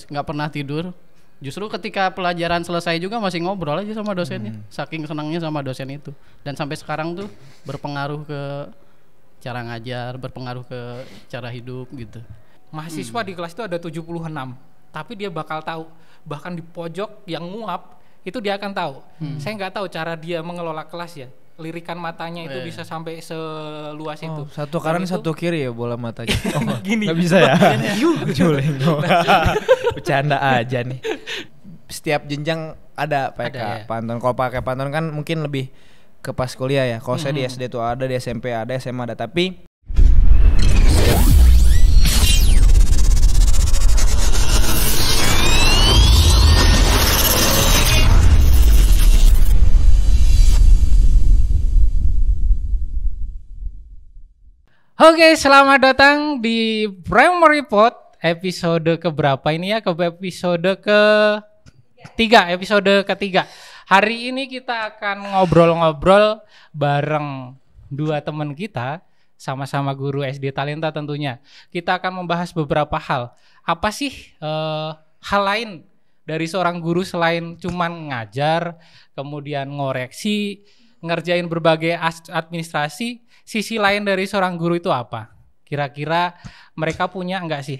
nggak pernah tidur. Justru ketika pelajaran selesai juga masih ngobrol aja sama dosennya, saking senangnya sama dosen itu. Dan sampai sekarang tuh berpengaruh ke cara ngajar, berpengaruh ke cara hidup gitu. Mahasiswa di kelas itu ada 76, tapi dia bakal tahu, bahkan di pojok yang nguap itu dia akan tahu. Saya nggak tahu cara dia mengelola kelas ya. Lirikan matanya itu bisa sampai seluas itu. Satu kanan satu kiri ya bola matanya. Gini. Nggak bisa ya? Juling. Bercanda aja nih. Setiap jenjang ada PK ya? pantun. Kalau pakai pantun kan mungkin lebih ke pas kuliah ya. Kalau saya di SD tuh ada, di SMP ada, SMA ada. Tapi Oke, selamat datang di Primary Report episode keberapa ini ya? Episode ketiga. Hari ini kita akan ngobrol-ngobrol bareng dua teman kita, sama-sama guru SD Talenta tentunya. Kita akan membahas beberapa hal. Apa sih hal lain dari seorang guru selain cuman ngajar, kemudian ngoreksi, ngerjain berbagai administrasi? Sisi lain dari seorang guru itu apa? Kira-kira mereka punya enggak sih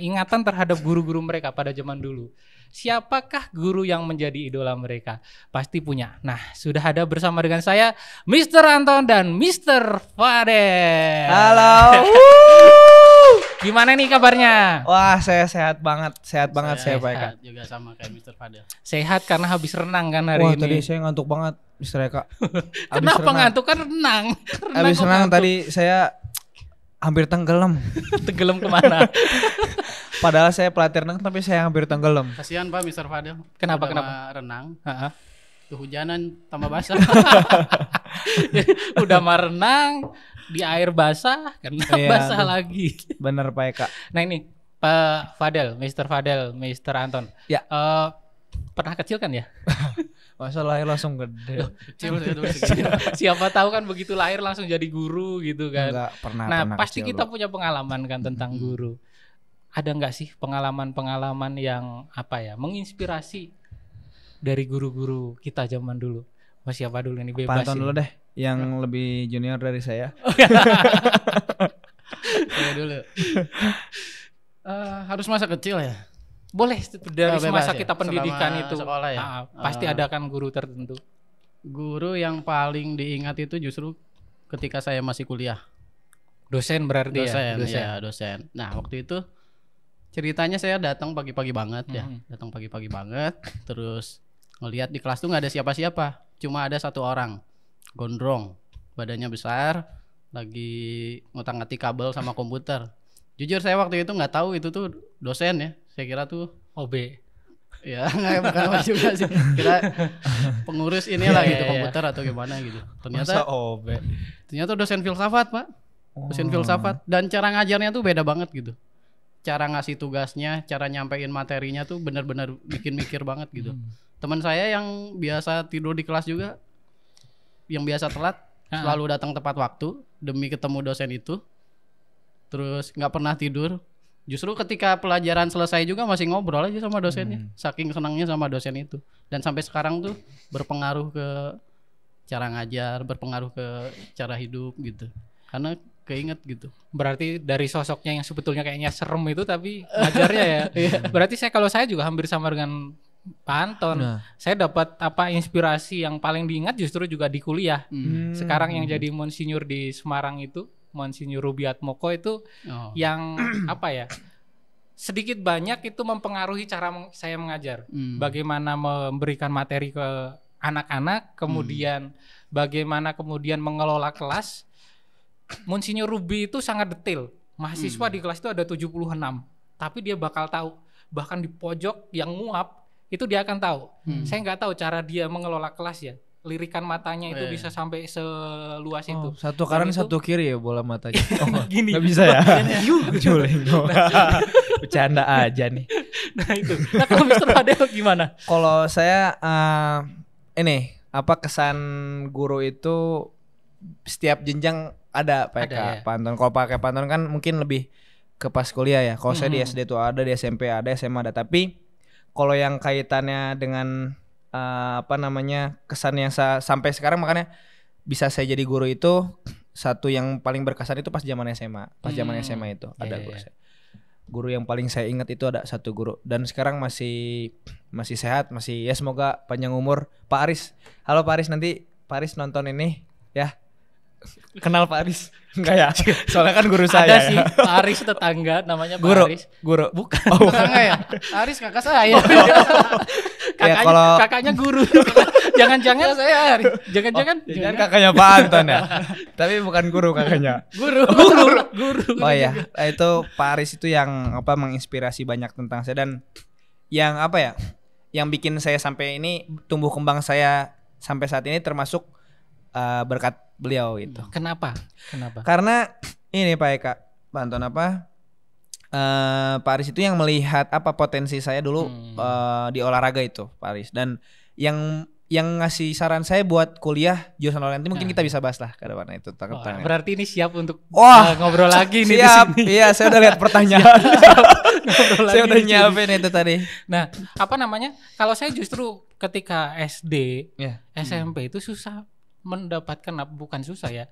ingatan terhadap guru-guru mereka pada zaman dulu? Siapakah guru yang menjadi idola mereka? Pasti punya. Nah, sudah ada bersama dengan saya Mr. Anton dan Mr. Fadel. halo. Gimana nih kabarnya? Wah, saya sehat banget saya PK. Sehat juga sama kayak Mr. Fadel. Sehat karena habis renang kan hari Wah, ini. tadi saya ngantuk banget, Mr. Eka. Kenapa ngantuk? Kan renang. Habis renang tadi saya hampir tenggelam. Tenggelam kemana? Padahal saya pelatih renang tapi saya hampir tenggelam. Kasihan Pak Mr. Fadel. Kenapa? Renang, Heeh. kehujanan tambah basah. Udah mah renang di air basah, kena basah lagi. Bener Pak Eka. Nah ini Pak Fadel, Mr. Fadel, Mr. Anton. Ya. Pernah kecil kan ya? Masa lahir langsung gede. Kecil saya dulu segini. Siapa tahu kan begitu lahir langsung jadi guru gitu kan. Enggak pernah. Nah pernah pasti kecil kita dulu. punya pengalaman kan tentang guru. Ada nggak sih pengalaman-pengalaman yang menginspirasi dari guru-guru kita zaman dulu? Mas siapa dulu ini bebas Pantun ini. dulu deh, yang lebih junior dari saya. Saya dulu. Harus masa kecil ya? Boleh dari Bebas masa ya? kita pendidikan Selama itu sekolah ya? pasti ada kan guru tertentu. Guru yang paling diingat itu justru ketika saya masih kuliah. Dosen berarti Dosen. Nah, waktu itu ceritanya saya datang pagi-pagi banget ya. Datang pagi-pagi banget, terus ngelihat di kelas tuh nggak ada siapa-siapa. Cuma ada satu orang, gondrong, badannya besar, lagi ngutang-ngatik kabel sama komputer. Jujur saya waktu itu nggak tahu itu tuh dosen ya. Saya kira tuh OB. ya bukan apa juga sih. Kira pengurus inilah gitu komputer atau gimana gitu. Masa OB. Ternyata dosen filsafat, Pak. Dosen filsafat, dan cara ngajarnya tuh beda banget gitu. Cara ngasih tugasnya, cara nyampein materinya tuh benar-benar bikin mikir banget gitu. Teman saya yang biasa tidur di kelas juga, yang biasa telat, selalu datang tepat waktu demi ketemu dosen itu. Terus nggak pernah tidur. Justru ketika pelajaran selesai juga masih ngobrol aja sama dosennya, saking senangnya sama dosen itu. Dan sampai sekarang tuh berpengaruh ke cara ngajar, berpengaruh ke cara hidup gitu. Karena keinget gitu. Berarti dari sosoknya yang sebetulnya kayaknya serem itu tapi ngajarnya ya. Berarti kalau saya juga hampir sama dengan Pak Anton. Saya dapat inspirasi yang paling diingat justru juga di kuliah. Sekarang yang jadi Monsinyur di Semarang itu, Monsinyur Rubiat Moko itu yang sedikit banyak itu mempengaruhi cara saya mengajar. Bagaimana memberikan materi ke anak-anak, kemudian bagaimana kemudian mengelola kelas. Monsinyur Rubi itu sangat detail. Mahasiswa di kelas itu ada 76, tapi dia bakal tahu, bahkan di pojok yang nguap itu dia akan tahu. Saya nggak tahu cara dia mengelola kelas ya. Lirikan matanya itu bisa sampai seluas itu. Satu kanan satu kiri ya bola matanya. Gini. Nggak bisa ya? Juling. Bercanda aja nih. Nah itu. Nah kalau Mr. Fadel gimana? Kalau saya kesan guru itu setiap jenjang ada PK ya? pantun. Kalau pakai pantun kan mungkin lebih ke pas kuliah ya. Kalau saya di SD tuh ada, di SMP ada, SMA ada. Tapi kalau yang kaitannya dengan kesan yang sampai sekarang, makanya bisa saya jadi guru itu, satu yang paling berkesan itu pas zaman SMA. Pas zaman SMA itu ada guru saya. Guru yang paling saya ingat itu ada satu guru, dan sekarang masih sehat, masih ya, semoga panjang umur, Pak Aris. Halo Pak Aris, nanti Pak Aris nonton ini ya. Kenal Pak Aris? Enggak ya? Soalnya kan guru saya. Ada sih Pak Aris tetangga namanya Pak Aris. Guru. Bukan. Tetangga ya? Aris kakak saya. Kakaknya guru. Jangan-jangan saya Aris. Jangan-jangan kakaknya Pak Anton ya. Tapi bukan guru kakaknya. Guru. Oh ya, itu Pak Aris itu yang menginspirasi banyak tentang saya, dan yang yang bikin saya sampai ini tumbuh kembang saya sampai saat ini termasuk berkat beliau itu. Kenapa? Karena ini Pak Eka, Pak Anton Pak Aris itu yang melihat potensi saya dulu di olahraga itu, Pak Aris, dan yang ngasih saran saya buat kuliah jurusan olahraga. Nanti mungkin kita bisa bahas lah ke depan itu. Berarti ini siap untuk ngobrol lagi nih. Siap. Iya, saya udah lihat pertanyaan. Saya udah nyiapin itu tadi. Nah, kalau saya justru ketika SD, SMP itu susah mendapatkan, bukan susah ya,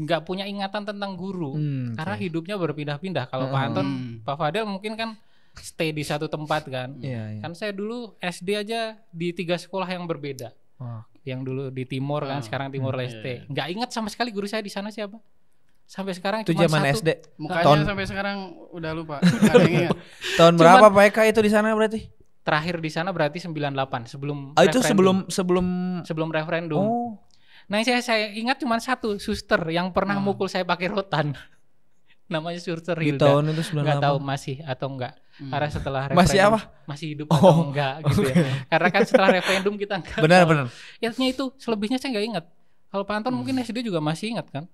nggak punya ingatan tentang guru, karena hidupnya berpindah-pindah. Kalau Pak Anton, Pak Fadel mungkin kan stay di satu tempat kan. Kan saya dulu SD aja di 3 sekolah yang berbeda. Yang dulu di Timur kan, sekarang Timur Leste. Nggak ingat sama sekali guru saya di sana siapa. Sampai sekarang itu cuma zaman satu. SD. Mukanya sampai sekarang udah lupa. Nggak ada yang ingat. Tahun berapa Pak Eka itu di sana berarti? Terakhir di sana berarti 98, sebelum itu referendum. sebelum referendum. Nah, saya ingat cuma satu, suster yang pernah mukul saya pakai rotan. Namanya Suster Hilda. Di tahun itu 98. Nggak tahu masih atau enggak. Karena setelah referendum masih apa? Masih hidup atau enggak gitu ya. Karena kan setelah referendum kita enggak. Benar. Ingatnya itu, selebihnya saya enggak ingat. Kalau Pak Anton mungkin SD juga masih ingat kan?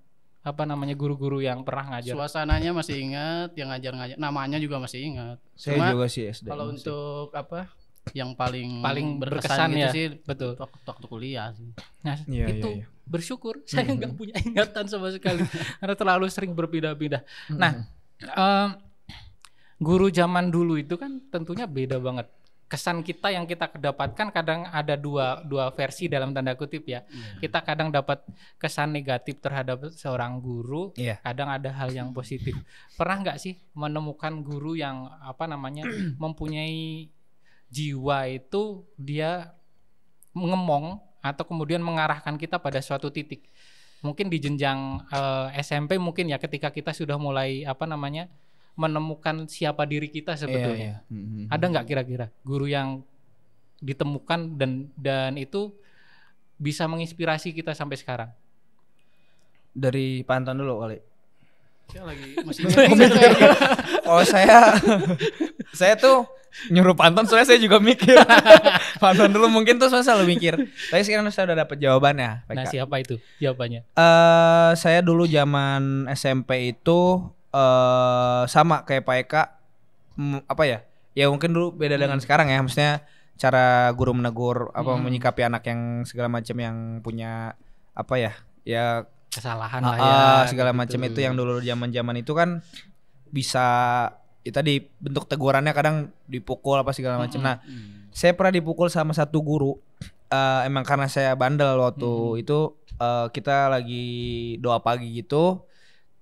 Guru-guru yang pernah ngajar. Suasananya masih ingat, yang ngajar-ngajar, namanya juga masih ingat. Saya juga sih SD. Kalau untuk yang paling berkesan gitu ya, sih, betul. Waktu kuliah sih. Nah, itu bersyukur saya nggak punya ingatan sama sekali karena terlalu sering berpindah-pindah. Nah, guru zaman dulu itu kan tentunya beda banget. Kesan kita yang kita dapatkan kadang ada dua versi dalam tanda kutip ya. Kita kadang dapat kesan negatif terhadap seorang guru, kadang ada hal yang positif. Pernah nggak sih menemukan guru yang mempunyai jiwa itu dia ngemong atau kemudian mengarahkan kita pada suatu titik? Mungkin di jenjang SMP mungkin ya, ketika kita sudah mulai menemukan siapa diri kita sebetulnya. Ada nggak kira-kira guru yang ditemukan dan itu bisa menginspirasi kita sampai sekarang? Dari Pak Anton dulu kali. Saya lagi masih ingat. Oh, saya tuh nyuruh Pak Anton, soalnya saya juga mikir. Pak Anton dulu mungkin tuh saya selalu mikir. Tapi sekarang saya udah dapat jawabannya. Nah, siapa itu jawabannya? Saya dulu zaman SMP itu sama kayak Pak Eka, ya mungkin dulu beda dengan sekarang ya, maksudnya cara guru menegur menyikapi anak yang segala macam yang punya ya kesalahan lah ya segala macam itu, yang dulu zaman itu kan bisa ya tadi bentuk tegurannya kadang dipukul segala macam. Nah, saya pernah dipukul sama satu guru, emang karena saya bandel waktu itu. Kita lagi doa pagi gitu,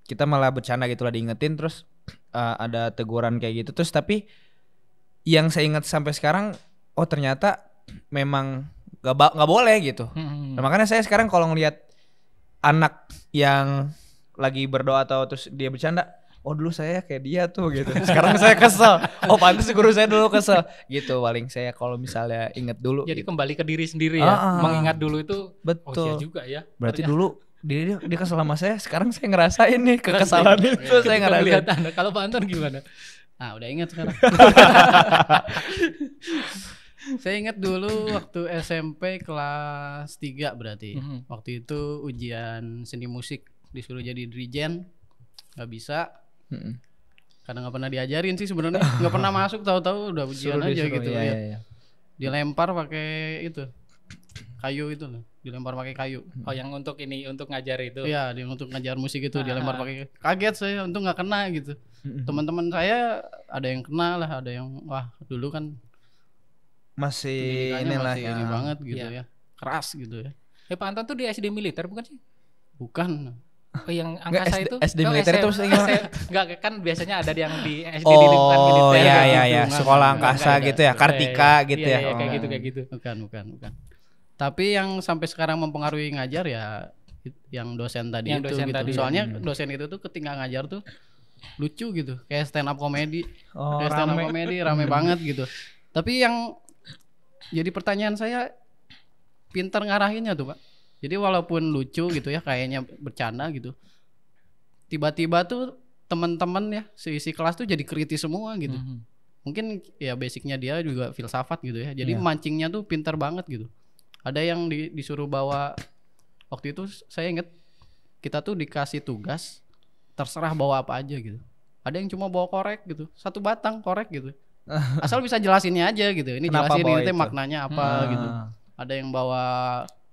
kita malah bercanda gitu lah, diingetin, terus ada teguran kayak gitu. Terus tapi yang saya ingat sampai sekarang, ternyata memang gak boleh gitu. Nah, makanya saya sekarang kalau ngelihat anak yang lagi berdoa atau terus dia bercanda, dulu saya kayak dia tuh gitu. Sekarang saya kesel. Pantas guru saya dulu kesel gitu. Paling saya kalau misalnya inget dulu. Jadi kembali ke diri sendiri ya. Mengingat dulu itu. Betul. Iya juga ya. Berarti dulu dia kesel sama saya, sekarang saya ngerasain nih kekesalan itu. Saya ngerasain. Kalau Pak Anton gimana? Udah ingat sekarang. Saya ingat dulu waktu SMP kelas 3 berarti. Waktu itu ujian seni musik, disuruh jadi dirijen, nggak bisa. Karena nggak pernah diajarin sih sebenarnya, nggak pernah masuk, tahu-tahu udah ujian aja gitu ya. Dilempar pakai itu kayu itu loh, dilempar pakai kayu. Yang untuk ngajar itu. Iya, untuk ngajar musik itu dilempar pakai. Kaget saya, untung nggak kena gitu. Teman-teman saya ada yang kena lah, ada yang wah dulu kan Masih pendidikannya inilah masih ya. ini banget gitu Iya. ya, keras gitu ya. Pak Anton tuh di SD militer bukan sih? Bukan. Oh, yang Nggak, angkasa SD itu SD militer itu maksudnya gimana? Enggak kan biasanya ada yang di SD di lingkungan militer Oh iya kayak iya gitu. iya, Enggak, sekolah enggak, angkasa enggak, gitu ya, Kartika gitu Iya, ya. iya, kayak Oh. gitu kayak gitu. Bukan. Tapi yang sampai sekarang mempengaruhi ngajar ya yang dosen tadi Yang itu dosen gitu. tadi. Soalnya dosen itu tuh ketika ngajar tuh lucu gitu, kayak stand up comedy. Oh, Kayak stand up rame. comedy rame banget gitu. Tapi yang jadi pertanyaan saya, pintar ngarahinnya tuh Pak. Jadi walaupun lucu gitu ya, kayaknya bercanda gitu, tiba-tiba tuh teman-teman ya seisi kelas tuh jadi kritis semua gitu. Mungkin ya basicnya dia juga filsafat gitu ya. Jadi Iya. mancingnya tuh pintar banget gitu. Ada yang disuruh bawa, waktu itu saya inget kita tuh dikasih tugas terserah bawa apa aja gitu. Ada yang cuma bawa korek gitu, 1 batang korek gitu. Asal bisa jelasinnya aja gitu. Ini Kenapa jelasin bawa ini teh itu? maknanya apa gitu. Ada yang bawa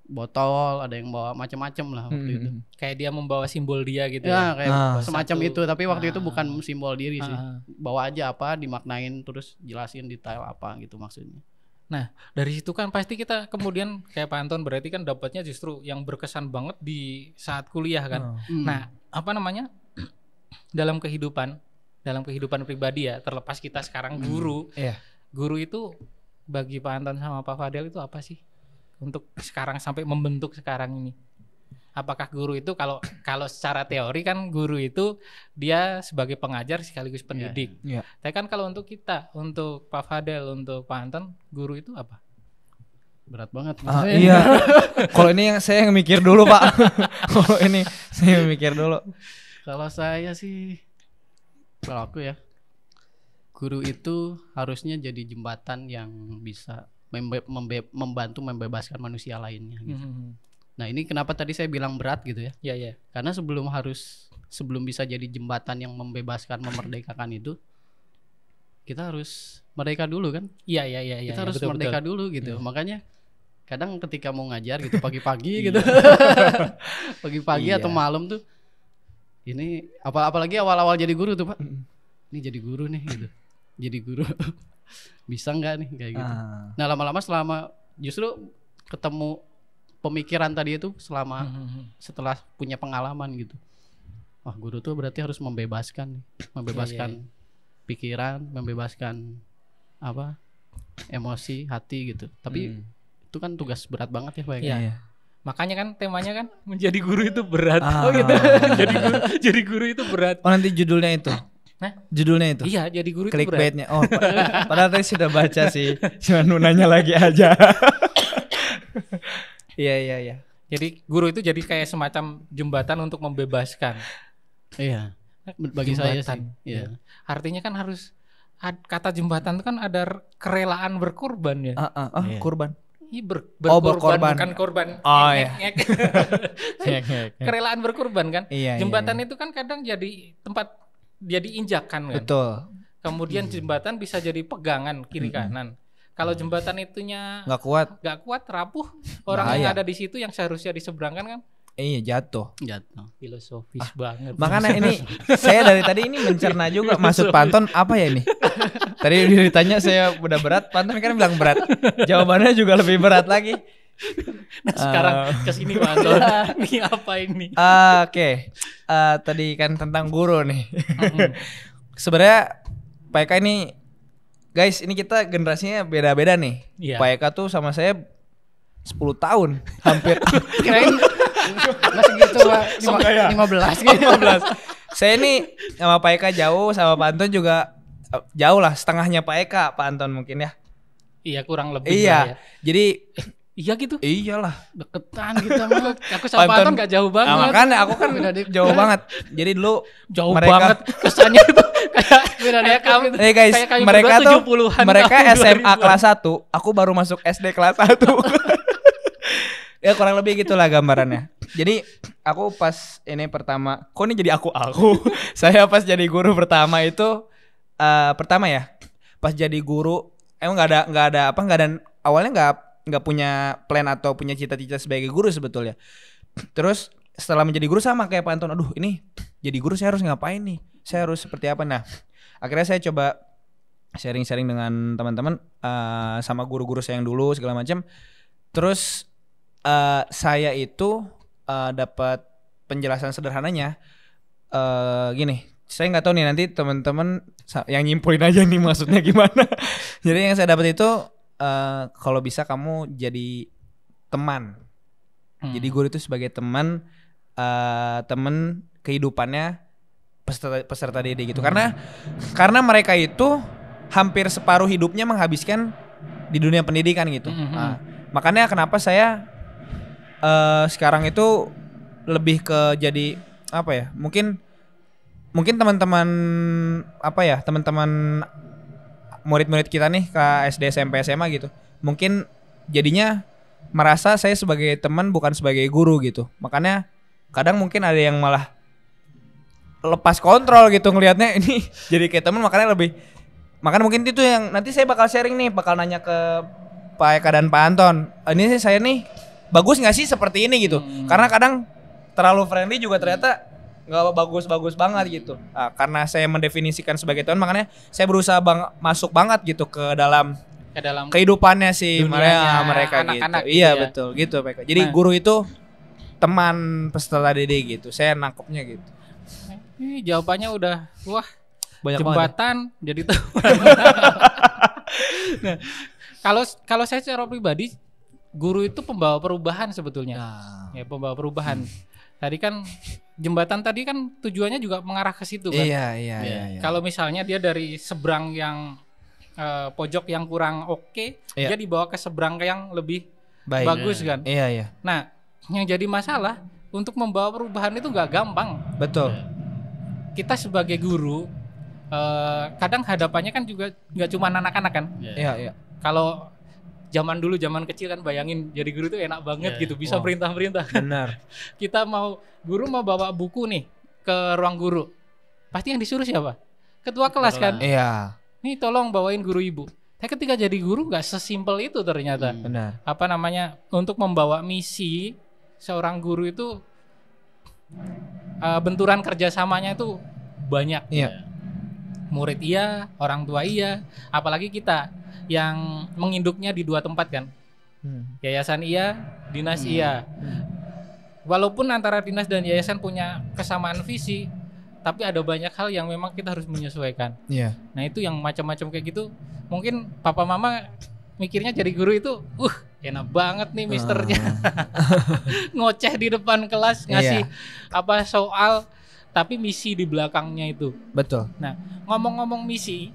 botol, ada yang bawa macam-macam lah waktu itu. Kayak dia membawa simbol dia gitu Ya kayak Ah. semacam Satu. itu, tapi waktu itu bukan simbol diri sih. Ah. Bawa aja apa, dimaknain terus jelasin detail apa gitu maksudnya. Nah, dari situ kan pasti kita kemudian kayak Pak Anton berarti kan dapatnya justru yang berkesan banget di saat kuliah kan. Nah, apa namanya? dalam kehidupan pribadi ya, terlepas kita sekarang guru. Iya. Guru itu bagi Pak Anton sama Pak Fadel itu apa sih? Untuk sekarang sampai membentuk sekarang ini. Apakah guru itu kalau secara teori kan guru itu dia sebagai pengajar sekaligus pendidik. Iya. Tapi kan kalau untuk kita, untuk Pak Fadel, untuk Pak Anton, guru itu apa? Berat banget. Iya. Kalau ini saya yang mikir dulu, Pak. Kalau ini saya yang mikir dulu. Kalau saya sih, kalau aku ya, guru itu harusnya jadi jembatan yang bisa membantu membebaskan manusia lainnya gitu. Nah ini kenapa tadi saya bilang berat gitu ya? Iya, iya. Karena sebelum bisa jadi jembatan yang membebaskan, memerdekakan itu, kita harus merdeka dulu kan? Iya. Kita harus betul, merdeka betul. dulu gitu. Makanya kadang ketika mau ngajar gitu pagi-pagi gitu, pagi-pagi Iya. atau malam tuh, ini apalagi awal-awal jadi guru tuh Pak. Ini jadi guru nih gitu. Jadi guru bisa nggak nih kayak gitu. Nah lama-lama selama justru ketemu pemikiran tadi itu setelah punya pengalaman gitu. Wah guru tuh berarti harus membebaskan pikiran, membebaskan apa emosi, hati gitu. Tapi itu kan tugas berat banget ya Pak. Iya. Makanya kan temanya kan menjadi guru itu berat. Oh gitu. jadi guru itu berat. Oh nanti judulnya itu. Hah? Judulnya itu. Iya, jadi guru itu berat. Clickbaitnya. Oh, padahal tadi sudah baca sih. Cuma nunanya lagi aja. Iya. Jadi guru itu jadi kayak semacam jembatan untuk membebaskan. Iya. Bagi saya sih. Jembatan. Iya. Artinya kan harus kata jembatan itu kan ada kerelaan berkorban ya. Iya. Kurban. Berkorban, bukan korban. Oh, iya. Ngek. Kerelaan berkorban kan. Iya, Jembatan iya. itu kan kadang jadi tempat jadi injakan kan. Betul. Kemudian jembatan bisa jadi pegangan kiri kanan. Kalau jembatan itunya Nggak kuat. nggak kuat, rapuh, orang yang Bahaya. ada di situ yang seharusnya diseberangkan kan Iya jatuh. Jatuh. filosofis banget. Makanya ini saya dari tadi ini mencerna juga maksud Panton apa ya ini? Tadi ditanya saya udah berat, Panton kan bilang berat. Jawabannya juga lebih berat lagi. Nah, sekarang kesini Pak Anton. Ini apa ini? Oke. Tadi kan tentang guru nih. Sebenarnya Pak Eka ini guys, ini kita generasinya beda-beda nih. Iya. Pak Eka tuh sama saya 10 tahun hampir. Kirain masih gitu Pak. 15 gitu. 15. Saya ini sama Pak Eka jauh, sama Pak Anton juga jauh lah, setengahnya Pak Eka, Pak Anton mungkin ya. Iya, kurang lebih lah Iya. ya. Jadi Iya gitu. iyalah. Deketan kita mah. Aku sama Pak Anton gak jauh banget. Makanya aku kan Beda dikit. jauh banget. Jadi dulu Jauh mereka, banget kesannya itu kayak kamu. Guys, kayak kami mereka berdua tuh 70-an mereka tahun SMA 2000-an. kelas 1, aku baru masuk SD kelas 1. Ya kurang lebih gitulah gambarannya. Jadi aku pas ini pertama, kok ini jadi aku. Saya pas jadi guru pertama itu pertama ya. Pas jadi guru emang nggak ada awalnya nggak punya plan atau punya cita-cita sebagai guru sebetulnya. Terus setelah menjadi guru sama kayak Pak Anton, aduh ini jadi guru saya harus ngapain nih? saya harus seperti apa. Nah, akhirnya saya coba sharing-sharing dengan teman-teman sama guru-guru saya yang dulu segala macam. Terus saya itu dapat penjelasan sederhananya gini. Saya nggak tahu nih nanti teman-teman yang nyimpulin aja nih maksudnya gimana. Jadi yang saya dapat itu kalau bisa kamu jadi teman. Jadi guru itu sebagai teman kehidupannya peserta didik gitu. Karena mereka itu hampir separuh hidupnya menghabiskan di dunia pendidikan gitu. Makanya kenapa saya sekarang itu lebih ke jadi apa ya? Mungkin teman-teman teman-teman murid-murid kita nih ke SD, SMP, SMA gitu. Mungkin jadinya merasa saya sebagai teman bukan sebagai guru gitu. Makanya kadang mungkin ada yang malah lepas kontrol gitu ngelihatnya ini jadi kayak teman, makanya mungkin itu yang nanti saya bakal sharing nih, bakal nanya ke Pak Eka dan Pak Anton. Ini saya nih bagus nggak sih seperti ini gitu. Karena kadang terlalu friendly juga ternyata nggak bagus-bagus banget gitu. Nah, karena saya mendefinisikan sebagai teman, makanya saya berusaha masuk banget gitu ke dalam kehidupannya sih mereka gitu. Iya ya. Betul gitu Pak. Jadi guru itu teman peserta didik gitu. Saya nangkepnya gitu. Ini jawabannya udah banyak jembatan jadi teman. Nah, kalau saya secara pribadi guru itu pembawa perubahan sebetulnya. Ya, pembawa perubahan. Tadi kan jembatan tadi kan tujuannya juga mengarah ke situ kan. Iya. Kalau misalnya dia dari seberang yang pojok yang kurang oke, dia dibawa ke seberang yang lebih bagus kan. Iya. Nah, yang jadi masalah untuk membawa perubahan itu nggak gampang. Betul. Kita sebagai guru kadang hadapannya kan juga nggak cuma anak-anak kan. Iya. Kalau zaman dulu, zaman kecil kan bayangin jadi guru tuh enak banget gitu, bisa perintah-perintah. Benar. Kita guru mau bawa buku nih ke ruang guru, pasti yang disuruh siapa? Ketua kelas kan. Iya. Nih tolong bawain guru ibu. Tapi ketika jadi guru nggak sesimpel itu ternyata. Benar. Untuk membawa misi seorang guru itu benturan kerjasamanya itu banyak. Iya. Murid iya, orang tua iya, apalagi kita yang menginduknya di dua tempat kan. Yayasan iya, dinas iya. Walaupun antara dinas dan yayasan punya kesamaan visi, tapi ada banyak hal yang memang kita harus menyesuaikan. Iya. Nah itu yang macam-macam kayak gitu. Mungkin papa mama mikirnya jadi guru itu, enak banget nih misternya. Ngoceh di depan kelas, ngasih soal, tapi misi di belakangnya itu. Betul. Nah ngomong-ngomong misi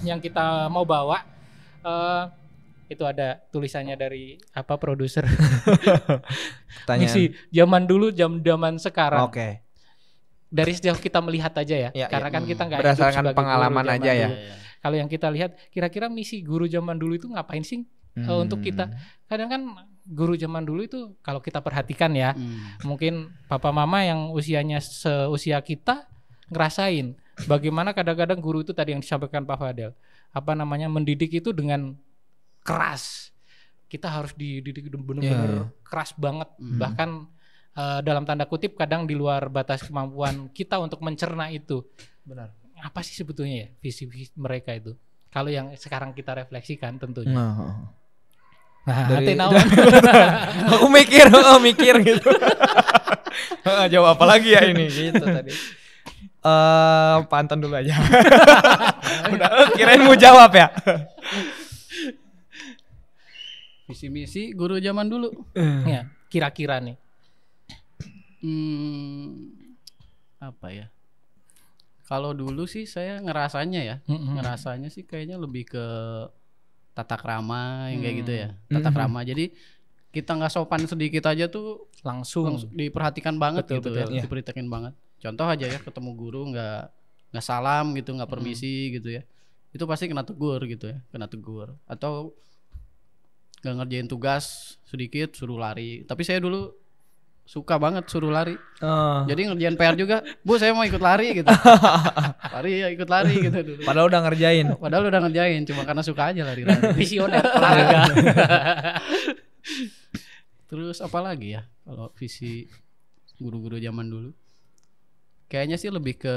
yang kita mau bawa, itu ada tulisannya dari produser. Misi zaman dulu, zaman sekarang. Oke. Dari sejauh kita melihat aja ya, karena kan kita nggak berdasarkan pengalaman aja ya. Kalau yang kita lihat, kira-kira misi guru zaman dulu itu ngapain sih untuk kita? Kadang kan guru zaman dulu itu kalau kita perhatikan ya, mungkin papa mama yang usianya seusia kita ngerasain bagaimana kadang-kadang guru itu tadi yang disampaikan Pak Fadel, mendidik itu dengan keras. Kita harus dididik benar-benar keras banget, bahkan dalam tanda kutip kadang di luar batas kemampuan kita untuk mencerna itu. Benar. Apa sih sebetulnya ya visi mereka itu? Kalau yang sekarang kita refleksikan tentunya. Aku mikir gitu. Jawab apa lagi ya ini gitu tadi. Pantun dulu aja. Udah kirain mau jawab ya. Visi misi guru zaman dulu. Ya, kira-kira nih. Apa ya? Kalau dulu sih saya ngerasanya sih kayaknya lebih ke tata krama yang kayak gitu ya. Tata krama. Jadi kita nggak sopan sedikit aja tuh langsung diperhatikan banget. Betul. Ya. Diperhatikan banget. Contoh aja ya, ketemu guru nggak salam gitu, nggak permisi gitu ya. Itu pasti kena tegur gitu ya, Atau nggak ngerjain tugas sedikit suruh lari. Tapi saya dulu suka banget suruh lari. Jadi ngerjain PR juga, Bu saya mau ikut lari gitu. Ikut lari gitu dulu. Padahal udah ngerjain, cuma karena suka aja lari. Visioner olahraga. Terus apa lagi ya kalau visi guru-guru zaman dulu? Kayaknya sih lebih ke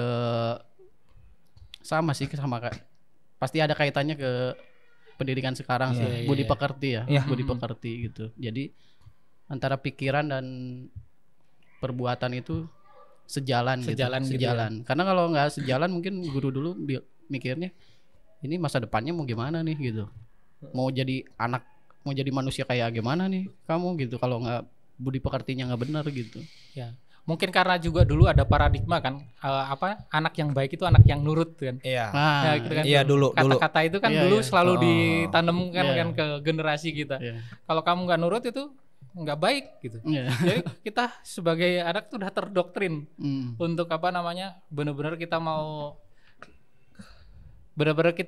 sama sih, pasti ada kaitannya ke pendidikan sekarang sih, budi pekerti ya, budi pekerti gitu. Jadi antara pikiran dan perbuatan itu sejalan gitu. Gitu ya. Karena kalau nggak sejalan mungkin guru dulu mikirnya ini masa depannya mau gimana nih gitu. Mau jadi manusia kayak gimana nih kamu gitu kalau nggak budi pekertinya nggak benar gitu. Ya. Mungkin karena juga dulu ada paradigma kan, anak yang baik itu anak yang nurut kan. Iya. Nah, gitu kan. Iya dulu. Kata-kata itu kan dulu selalu ditanamkan kan ke generasi kita. Kalau kamu nggak nurut itu nggak baik gitu. Jadi kita sebagai anak tuh udah terdoktrin untuk benar-benar kita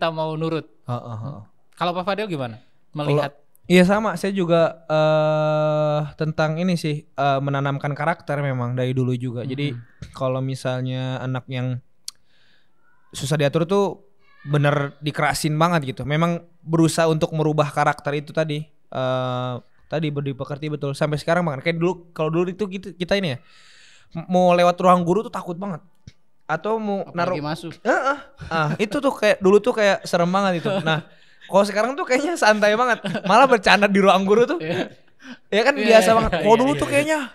mau nurut. Kalau Pak Fadil gimana melihat? Iya sama, saya juga tentang ini sih menanamkan karakter memang dari dulu juga. Jadi kalau misalnya anak yang susah diatur tuh bener dikerasin banget gitu. Memang berusaha untuk merubah karakter itu tadi. Tadi budi pekerti betul. Sampai sekarang banget. Kayak dulu, kalau dulu itu kita ini ya mau lewat ruang guru tuh takut banget. Atau mau naruh masuk. Itu tuh kayak dulu tuh kayak serem banget itu. Nah kalau sekarang tuh kayaknya santai banget. Malah bercanda di ruang guru tuh. Ya kan biasa banget. Kalau dulu tuh kayaknya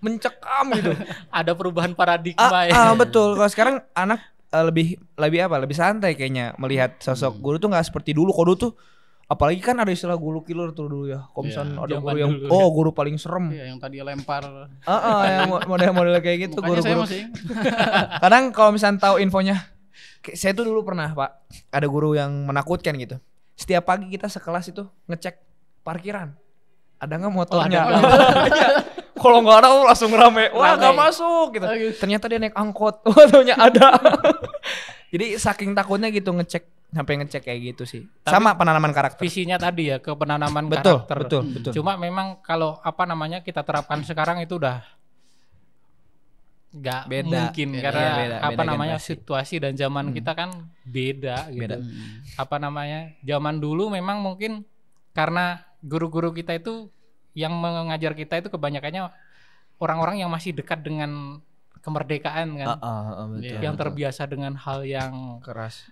mencekam gitu. Ada perubahan paradigma ya. Betul. Kalau sekarang anak lebih santai kayaknya melihat sosok guru tuh nggak seperti dulu. Kalau dulu tuh apalagi kan ada istilah guru killer tuh dulu ya. Kalau misalnya ada guru yang guru paling serem. Iya, yang tadi lempar. Yang model-model kayak gitu guru-guru. Kadang kalau misalnya tahu infonya, saya tuh dulu pernah Pak, ada guru yang menakutkan gitu. Setiap pagi kita sekelas itu ngecek parkiran, ada nggak motornya? Kalau nggak ada langsung rame. Wah nggak masuk gitu. Ternyata dia naik angkot, motornya ada. Jadi saking takutnya gitu sampai ngecek kayak gitu sih. Tapi sama penanaman karakter. Visinya tadi ya ke penanaman betul, karakter. Betul. Cuma memang kalau kita terapkan sekarang itu udah nggak mungkin karena beda situasi dan zaman kita kan beda gitu. Zaman dulu memang mungkin karena guru-guru kita itu yang mengajar kita itu kebanyakannya orang-orang yang masih dekat dengan kemerdekaan kan. Betul, yang terbiasa dengan hal yang keras.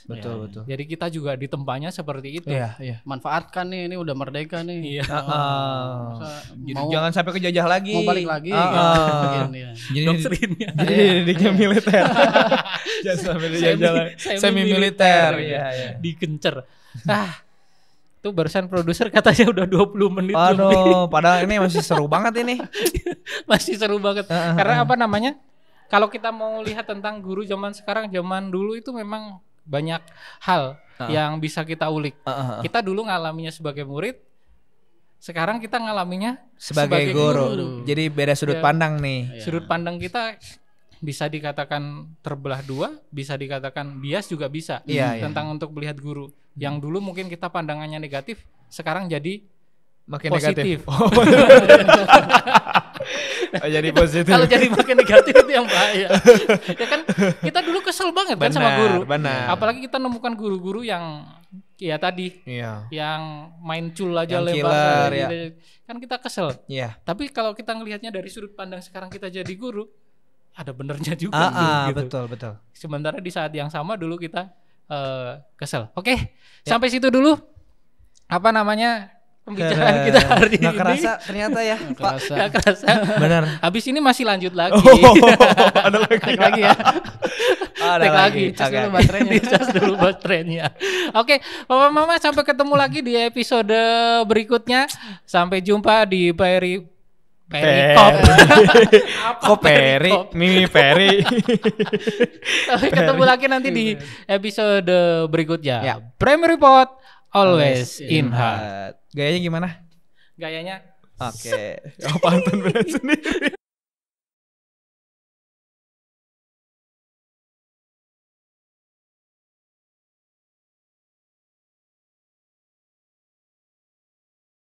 Betul. Jadi kita juga ditempanya seperti itu. Iya. Manfaatkan nih, ini udah merdeka nih. Iya. Jadi jangan sampai kejajah lagi. Mau balik lagi. Jadi doktrinnya. Jadi didiknya militer. Jangan sampai dijajah lagi. Semi militer. Iya. Dikencer. Tuh barusan produser katanya udah 20 menit. Aduh, padahal ini masih seru banget ini. Masih seru banget. Karena kalau kita mau lihat tentang guru zaman sekarang, zaman dulu itu memang banyak hal yang bisa kita ulik. Kita dulu ngalaminya sebagai murid, sekarang kita ngalaminya sebagai guru. Jadi beda sudut pandang nih. Sudut pandang kita bisa dikatakan terbelah dua, bisa dikatakan bias juga bisa tentang untuk melihat guru. Yang dulu mungkin kita pandangannya negatif, sekarang jadi makin positif. Jadi positif. Kalau jadi makin negatif itu yang bahaya. Ya kan kita dulu kesel banget kan sama guru. Benar. Apalagi kita nemukan guru-guru yang yang main cul aja yang lebar killer, gitu. Kan kita kesel. Iya. Tapi kalau kita ngelihatnya dari sudut pandang sekarang kita jadi guru, ada benernya juga gitu. Betul. Sementara di saat yang sama dulu kita kesel. Oke, sampai situ dulu. Pembicaraan kita hari ini. Nggak kerasa ternyata ya. Nggak kerasa. Benar. Habis ini masih lanjut lagi. Ada lagi ya. Ada lagi. Dicas dulu baterainya. Oke, Papa Mama sampai ketemu lagi di episode berikutnya. Sampai jumpa di Perikop. Kok Peri? Mimi Peri. Sampai ketemu lagi nanti di episode berikutnya. Primary Report always in heart. Gayanya gimana? Gayanya Oke. Pantun bener sendiri.